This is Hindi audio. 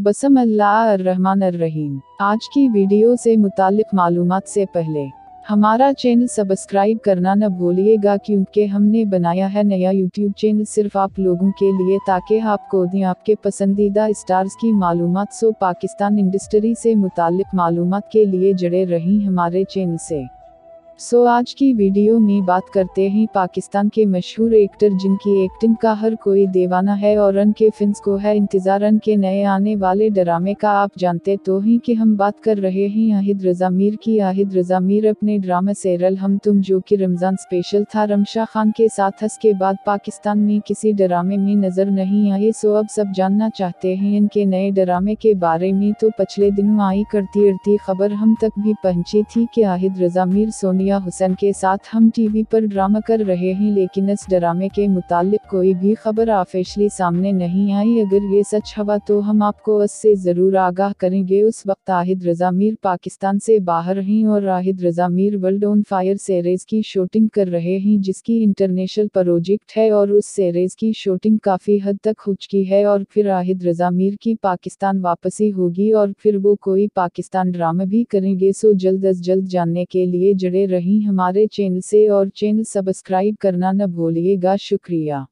बसमिल्लाहिर्रहमानिर्रहीम। आज की वीडियो से मुताल्लिक मालूमात से पहले हमारा चैनल सब्सक्राइब करना न भूलिएगा, क्योंकि हमने बनाया है नया यूट्यूब चैनल सिर्फ आप लोगों के लिए, ताकि आपको दें आपके पसंदीदा स्टार्स की मालूमात। सो पाकिस्तान इंडस्ट्री से मुताल्लिक मालूमात के लिए जुड़े रहीं हमारे चैनल से। सो आज की वीडियो में बात करते हैं पाकिस्तान के मशहूर एक्टर जिनकी एक्टिंग का हर कोई दीवाना है और उनके फैंस को है इंतजार उनके नए आने वाले ड्रामे का। आप जानते तो हैं कि हम बात कर रहे हैं आहिद रज़ा मीर की। आहिद रज़ा मीर अपने ड्रामा सीरियल हम तुम, जो कि रमज़ान स्पेशल था, रमशा खान के साथ इसके बाद पाकिस्तान में किसी ड्रामे में नजर नहीं आए। सो अब सब जानना चाहते हैं इनके नए ड्रामे के बारे में। तो पिछले दिनों आई करती उड़ती खबर हम तक भी पहुंची थी कि आहिद रज़ा मीर सोनिया हुसैन के साथ हम टीवी पर ड्रामा कर रहे हैं, लेकिन इस ड्रामे के मुतालिक कोई भी खबर ऑफिशियली सामने नहीं आई। अगर ये सच हुआ तो हम आपको इससे ज़रूर आगाह करेंगे। उस वक्त आहिद रज़ा मीर पाकिस्तान से बाहर हैं और Ahid Raza Mir World on Fire series की शूटिंग कर रहे हैं, जिसकी इंटरनेशनल प्रोजेक्ट है और उस सीरीज की शूटिंग काफ़ी हद तक हो चुकी है। और फिर आहिद रज़ा मीर की पाकिस्तान वापसी होगी और फिर वो कोई पाकिस्तान ड्रामा भी करेंगे। सो जल्द अज जल्द जानने के लिए जुड़े रहीं हमारे चैनल से और चैनल सब्सक्राइब करना न भूलिएगा। शुक्रिया।